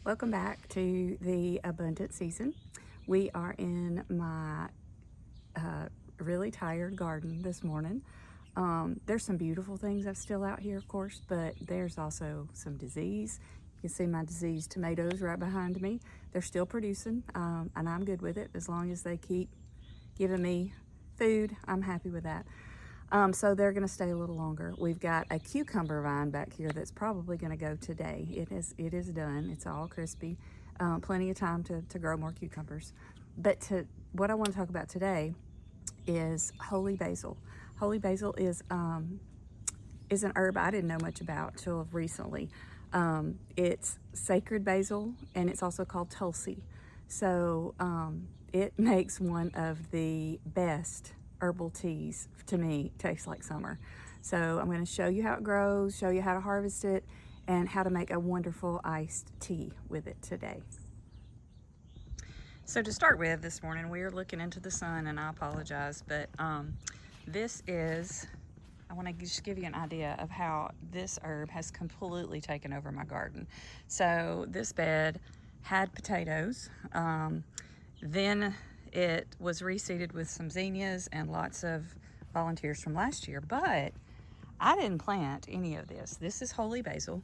Welcome back to the abundant season. We are in my really tired garden this morning. There's some beautiful things that's still out here, of course, but there's also some disease. You can see my diseased tomatoes right behind me. They're still producing, and I'm good with it as long as they keep giving me food. I'm happy with that. So they're going to stay a little longer. We've got a cucumber vine back here that's probably going to go today. It is done. It's all crispy. Plenty of time to grow more cucumbers. But what I want to talk about today is holy basil. Holy basil is an herb I didn't know much about till recently. It's sacred basil, and it's also called Tulsi. So it makes one of the best herbal teas. To me, tastes like summer. So I'm going to show you how it grows, show you how to harvest it, and how to make a wonderful iced tea with it today. So to start with, this morning we are looking into the sun, and I apologize, but this is, I want to just give you an idea of how this herb has completely taken over my garden. So this bed had potatoes, then it was reseeded with some zinnias and lots of volunteers from last year, but I didn't plant any of this. This is holy basil.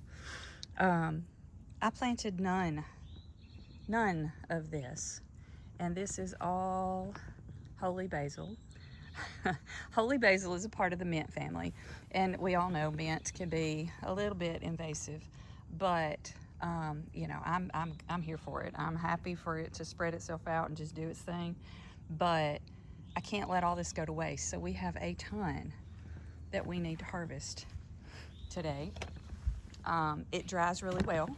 I planted none of this, and this is all holy basil. Holy basil is a part of the mint family, and we all know mint can be a little bit invasive, but you know, I'm here for it. I'm happy for it to spread itself out and just do its thing, but I can't let all this go to waste. So we have a ton that we need to harvest today. It dries really well,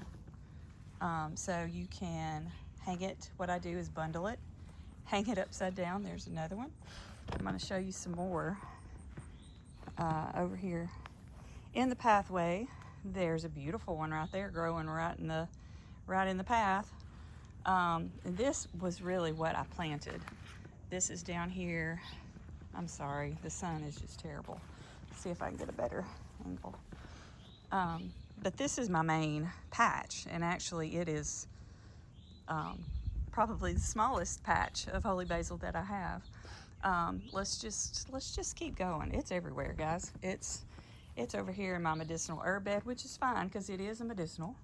so you can hang it. What I do is bundle it, hang it upside down. There's another one. I'm going to show you some more over here in the pathway. There's a beautiful one right there growing right in the path. And this was really what I planted. This is down here. I'm sorry, the sun is just terrible. Let's see if I can get a better angle. But this is my main patch, and actually it is probably the smallest patch of holy basil that I have. Let's just keep going. It's everywhere, guys. It's over here in my medicinal herb bed, which is fine because it is a medicinal.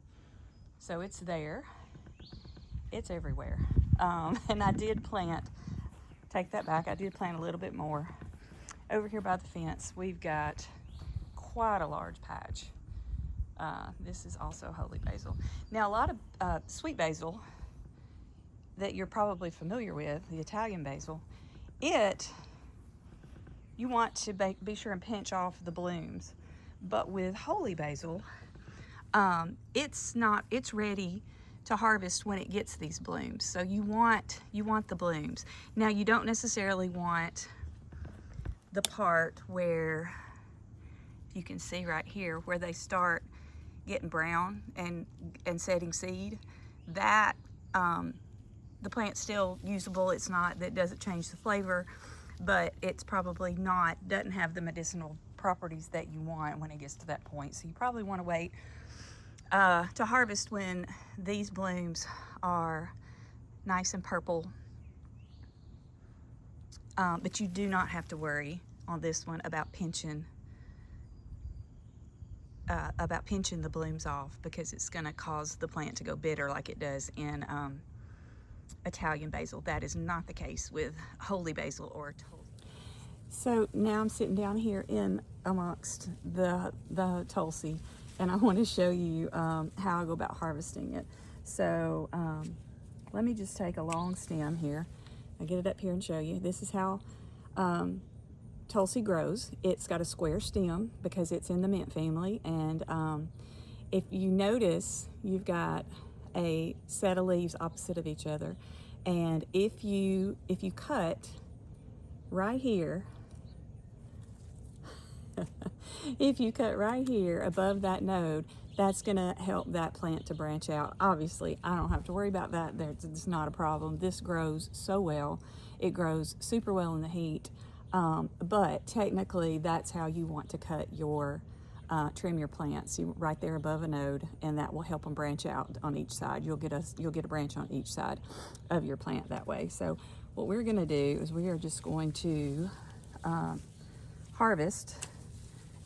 So it's there. It's everywhere. And I did plant, take that back, I did plant a little bit more. Over here by the fence, we've got quite a large patch. This is also holy basil. Now, a lot of sweet basil that you're probably familiar with, the Italian basil, you want to be sure and pinch off the blooms. But with holy basil, it's ready to harvest when it gets these blooms. So you want the blooms. Now, you don't necessarily want the part where, you can see right here, where they start getting brown and setting seed. That the plant's still usable. It's not, that doesn't change the flavor, but it's probably doesn't have the medicinal properties that you want when it gets to that point. So you probably want to wait to harvest when these blooms are nice and purple. But you do not have to worry on this one about pinching the blooms off, because it's going to cause the plant to go bitter like it does in Italian basil. That is not the case with holy basil or Tulsi. So now I'm sitting down here in amongst the Tulsi, and I want to show you how I go about harvesting it. So let me just take a long stem here. I'll get it up here and show you. This is how Tulsi grows. It's got a square stem because it's in the mint family, and if you notice, you've got a set of leaves opposite of each other, and if you cut right here, if you cut right here above that node, that's going to help that plant to branch out. Obviously, I don't have to worry about that. It's not a problem. This grows so well. It grows super well in the heat, but technically that's how you want to cut your trim your plants right there above a node, and that will help them branch out on each side. You'll get a branch on each side of your plant that way. So what we're going to do is we are just going to harvest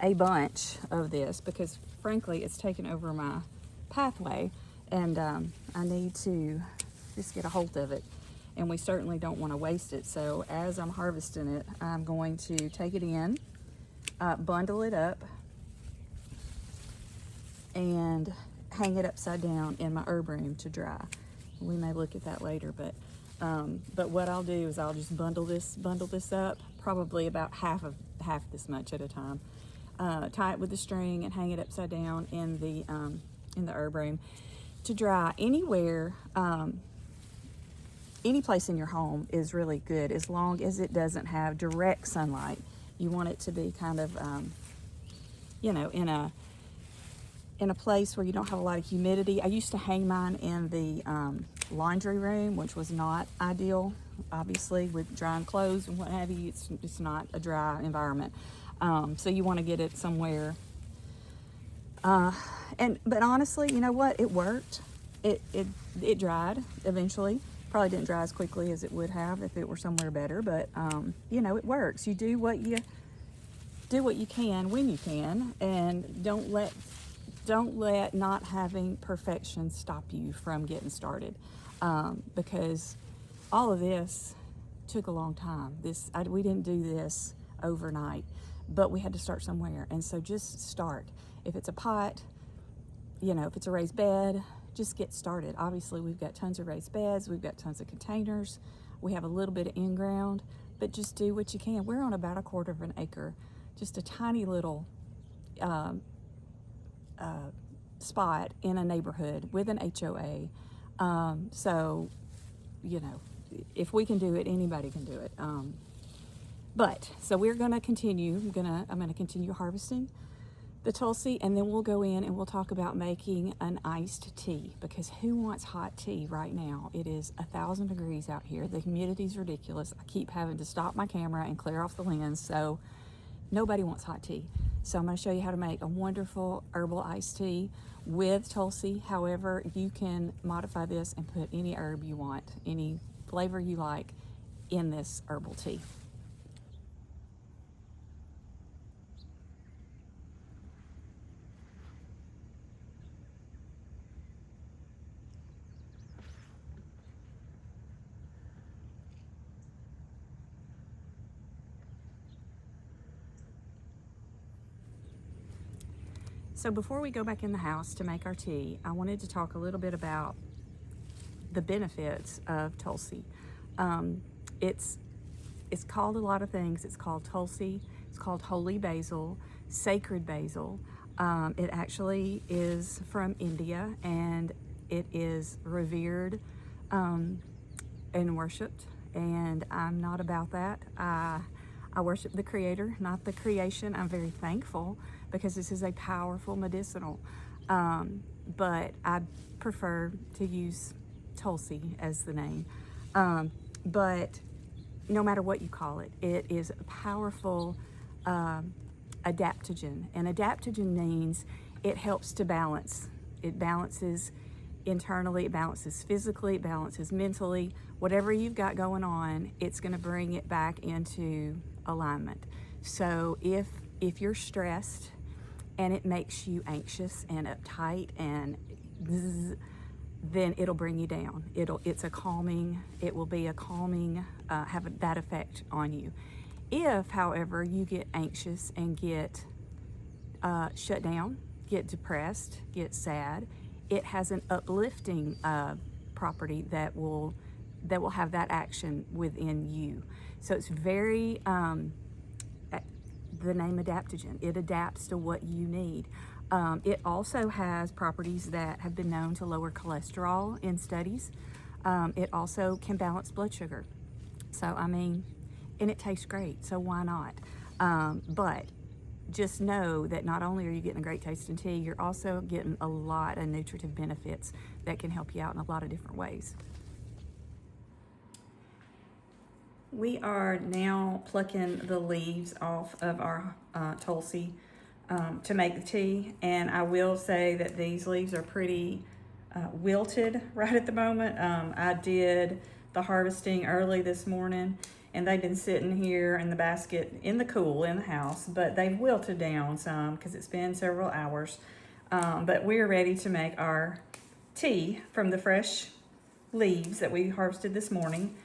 a bunch of this, because frankly it's taken over my pathway, and I need to just get a hold of it, and we certainly don't want to waste it. So as I'm harvesting it, I'm going to take it in, bundle it up, and hang it upside down in my herb room to dry. We may look at that later, but what I'll do is I'll just bundle this up, probably about half this much at a time. Tie it with a string and hang it upside down in the herb room to dry. Anywhere, any place in your home is really good, as long as it doesn't have direct sunlight. You want it to be kind of, in a place where you don't have a lot of humidity. I used to hang mine in the laundry room, which was not ideal, obviously, with drying clothes and what have you. It's not a dry environment. So you want to get it somewhere. But honestly, you know what? It worked. It dried eventually. Probably didn't dry as quickly as it would have if it were somewhere better, but it works. You do what you can when you can, and don't let not having perfection stop you from getting started, because all of this took a long time. We didn't do this overnight, but we had to start somewhere, and so just start. If it's a pot, if it's a raised bed, just get started. Obviously, we've got tons of raised beds, we've got tons of containers, we have a little bit of in-ground, but just do what you can. We're on about 1/4 of an acre, just a tiny little spot in a neighborhood with an HOA. So, if we can do it, anybody can do it. So we're going to continue. I'm going to continue harvesting the Tulsi, and then we'll go in and we'll talk about making an iced tea, because who wants hot tea right now? It is 1,000 degrees out here. The humidity's ridiculous. I keep having to stop my camera and clear off the lens, so nobody wants hot tea. So I'm going to show you how to make a wonderful herbal iced tea with Tulsi. However, you can modify this and put any herb you want, any flavor you like in this herbal tea. So before we go back in the house to make our tea, I wanted to talk a little bit about the benefits of Tulsi. It's called a lot of things. It's called Tulsi, it's called Holy Basil, Sacred Basil. It actually is from India, and it is revered and worshipped, and I'm not about that. I worship the Creator, not the creation. I'm very thankful because this is a powerful medicinal, but I prefer to use Tulsi as the name. But no matter what you call it, it is a powerful adaptogen. And adaptogen means it helps to balance. It balances internally, it balances physically, it balances mentally. Whatever you've got going on, it's going to bring it back into alignment. So if you're stressed and it makes you anxious and uptight and then it'll bring you down. It will be a calming, have that effect on you. If, however, you get anxious and get shut down, get depressed, get sad, it has an uplifting property that will have that action within you. So it's very, the name adaptogen, it adapts to what you need. It also has properties that have been known to lower cholesterol in studies. It also can balance blood sugar. So, and it tastes great, so why not? But just know that not only are you getting a great tasting tea, you're also getting a lot of nutritive benefits that can help you out in a lot of different ways. We are now plucking the leaves off of our Tulsi. to make the tea. And I will say that these leaves are pretty wilted right at the moment. I did the harvesting early this morning, and they've been sitting here in the basket in the cool in the house, but they've wilted down some because it's been several hours. But we're ready to make our tea from the fresh leaves that we harvested this morning.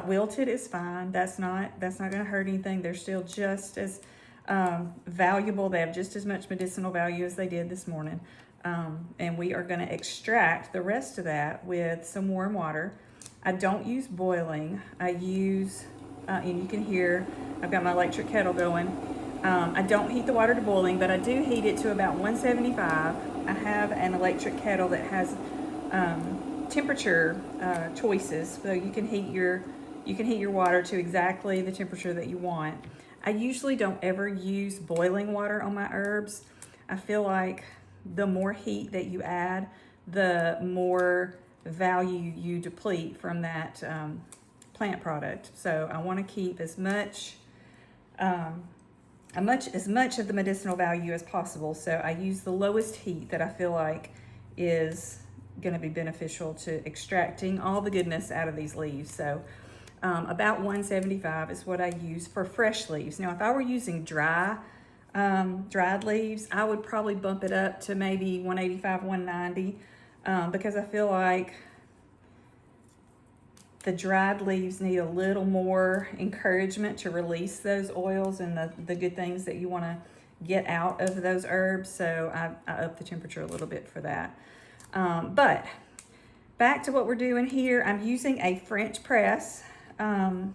Wilted is fine. That's not going to hurt anything. They're still just as valuable. They have just as much medicinal value as they did this morning. And we are going to extract the rest of that with some warm water. I don't use boiling. I use, and you can hear, I've got my electric kettle going. I don't heat the water to boiling, but I do heat it to about 175. I have an electric kettle that has temperature choices, so you can heat your water to exactly the temperature that you want. I usually don't ever use boiling water on my herbs. I feel like the more heat that you add, the more value you deplete from that plant product. So I want to keep as much of the medicinal value as possible. So I use the lowest heat that I feel like is going to be beneficial to extracting all the goodness out of these leaves. So about 175 is what I use for fresh leaves. Now, if I were using dried leaves, I would probably bump it up to maybe 185, 190, because I feel like the dried leaves need a little more encouragement to release those oils and the good things that you want to get out of those herbs. So I up the temperature a little bit for that. But back to what we're doing here, I'm using a French press to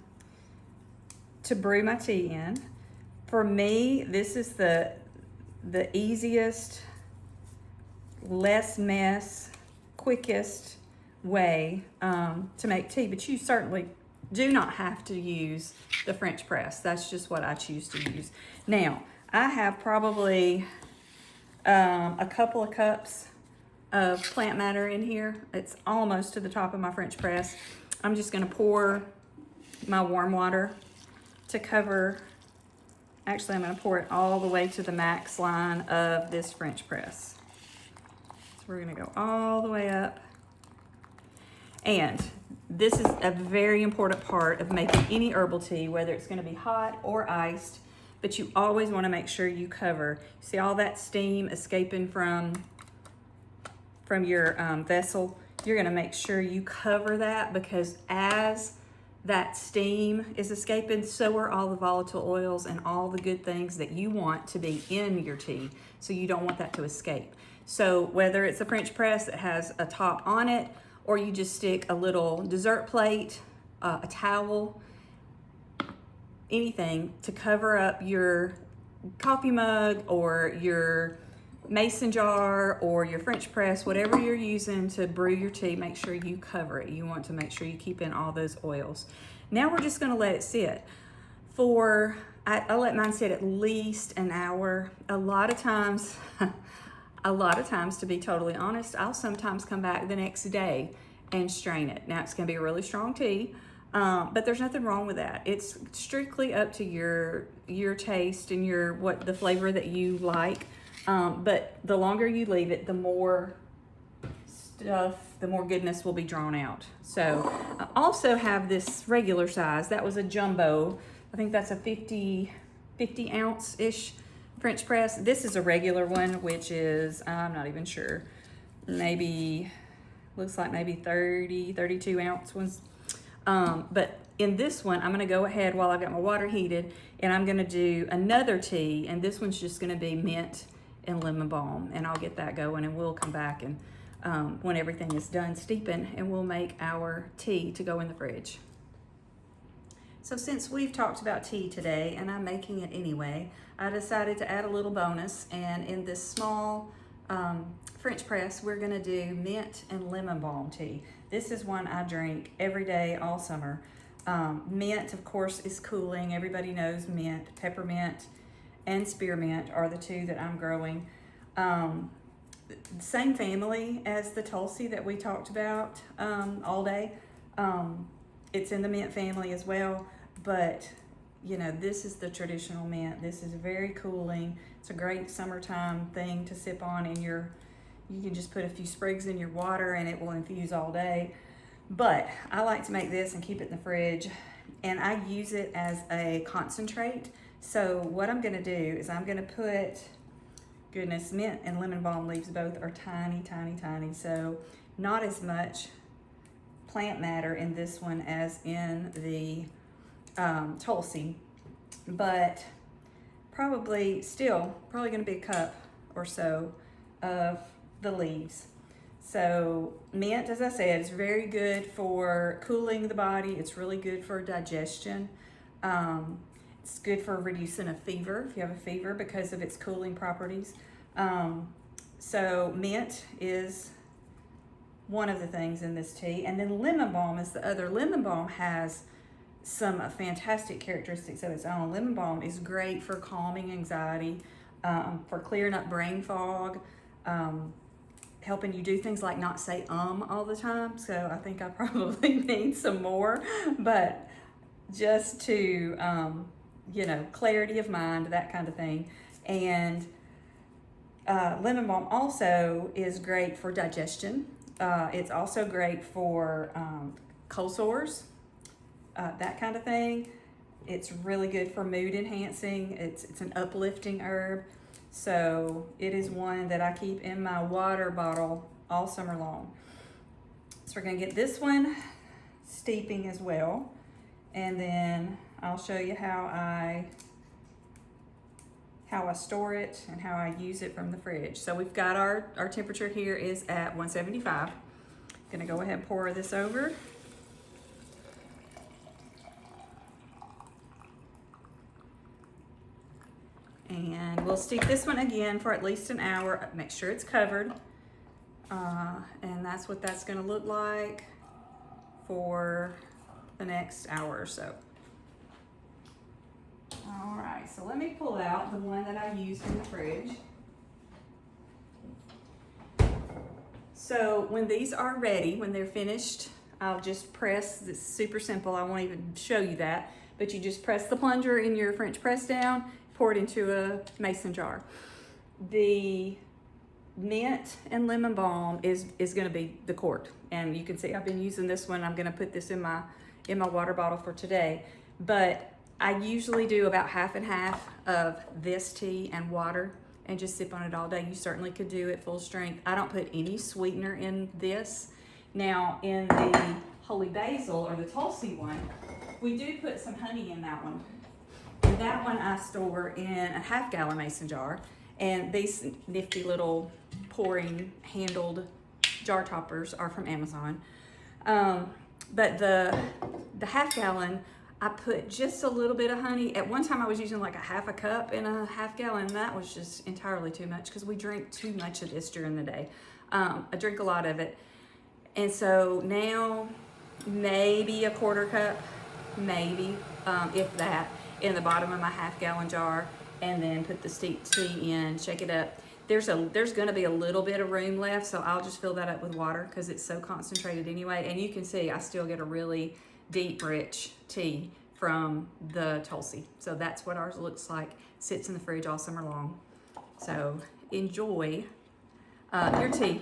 brew my tea in. For me, this is the easiest, less mess, quickest way to make tea, but you certainly do not have to use the French press. That's just what I choose to use. Now, I have probably a couple of cups of plant matter in here. It's almost to the top of my French press. I'm just going to pour my warm water to cover. Actually, I'm going to pour it all the way to the max line of this French press. So we're going to go all the way up. And this is a very important part of making any herbal tea, whether it's going to be hot or iced, but you always want to make sure you cover. See all that steam escaping from your vessel? You're going to make sure you cover that, because as that steam is escaping, so are all the volatile oils and all the good things that you want to be in your tea. So you don't want that to escape. So whether it's a French press that has a top on it, or you just stick a little dessert plate, a towel, anything to cover up your coffee mug or your mason jar or your French press, whatever you're using to brew your tea, make sure you cover it. You want to make sure you keep in all those oils. Now we're just going to let it sit for, I let mine sit at least an hour. A lot of times, to be totally honest, I'll sometimes come back the next day and strain it. Now it's going to be a really strong tea, but there's nothing wrong with that. It's strictly up to your taste and the flavor that you like. But the longer you leave it, the more goodness will be drawn out. So I also have this regular size. That was a jumbo. I think that's a 50 ounce-ish French press. This is a regular one, which is, I'm not even sure, looks like maybe 32 ounce ones. But in this one, I'm going to go ahead while I've got my water heated, and I'm going to do another tea, and this one's just going to be mint and lemon balm, and I'll get that going, and we'll come back and when everything is done steeping, and we'll make our tea to go in the fridge. So since we've talked about tea today, and I'm making it anyway, I decided to add a little bonus, and in this small French press, we're gonna do mint and lemon balm tea. This is one I drink every day, all summer. Mint, of course, is cooling. Everybody knows mint. Peppermint and spearmint are the two that I'm growing. Same family as the Tulsi that we talked about all day. It's in the mint family as well, but you know, this is the traditional mint. This is very cooling. It's a great summertime thing to sip on in your, you can just put a few sprigs in your water and it will infuse all day. But I like to make this and keep it in the fridge, and I use it as a concentrate. So what I'm gonna do is I'm gonna put, goodness, mint and lemon balm leaves both are tiny, tiny, tiny. So not as much plant matter in this one as in the Tulsi, but probably gonna be a cup or so of the leaves. So mint, as I said, is very good for cooling the body. It's really good for digestion. It's good for reducing a fever if you have a fever because of its cooling properties. So mint is one of the things in this tea, and then lemon balm is the other. Lemon balm has some fantastic characteristics of its own. Lemon balm is great for calming anxiety, for clearing up brain fog, helping you do things like not say all the time. So I think I probably need some more, but just to, you know, clarity of mind, that kind of thing. And lemon balm also is great for digestion. It's also great for cold sores, that kind of thing. It's really good for mood enhancing. It's an uplifting herb. So it is one that I keep in my water bottle all summer long. So we're gonna get this one steeping as well. And then I'll show you how I store it and how I use it from the fridge. So we've got our temperature here is at 175. Gonna go ahead and pour this over. And we'll steep this one again for at least an hour. Make sure it's covered. And that's what that's gonna look like for the next hour or so. All right, so let me pull out the one that I used in the fridge. So when these are ready, when they're finished, I'll just press. It's super simple. I won't even show you that, but you just press the plunger in your French press down, pour it into a mason jar. The mint and lemon balm is going to be the quart, and you can see I've been using this one. I'm going to put this in my water bottle for today, but I usually do about half and half of this tea and water and just sip on it all day. You certainly could do it full strength. I don't put any sweetener in this. Now in the Holy Basil or the Tulsi one, we do put some honey in that one. And that one I store in a half-gallon mason jar. And these nifty little pouring handled jar toppers are from Amazon. But the half-gallon, I put just a little bit of honey. At one time I was using like a half a cup in a half-gallon, and that was just entirely too much because we drink too much of this during the day. I drink a lot of it. And so now maybe a quarter cup, maybe, if that, in the bottom of my half-gallon jar, and then put the steeped tea in, shake it up. There's gonna be a little bit of room left, so I'll just fill that up with water because it's so concentrated anyway. And you can see I still get a really deep, rich tea from the Tulsi. So that's what ours looks like. Sits in the fridge all summer long. So enjoy your tea.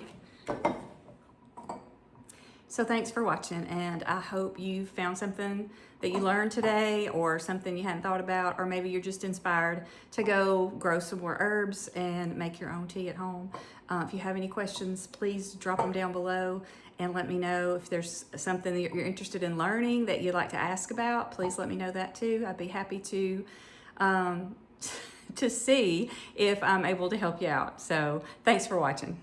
So thanks for watching, and I hope you found something that you learned today, or something you hadn't thought about, or maybe you're just inspired to go grow some more herbs and make your own tea at home. If you have any questions, please drop them down below and let me know. If there's something that you're interested in learning that you'd like to ask about, please let me know that too. I'd be happy to see if I'm able to help you out. So thanks for watching.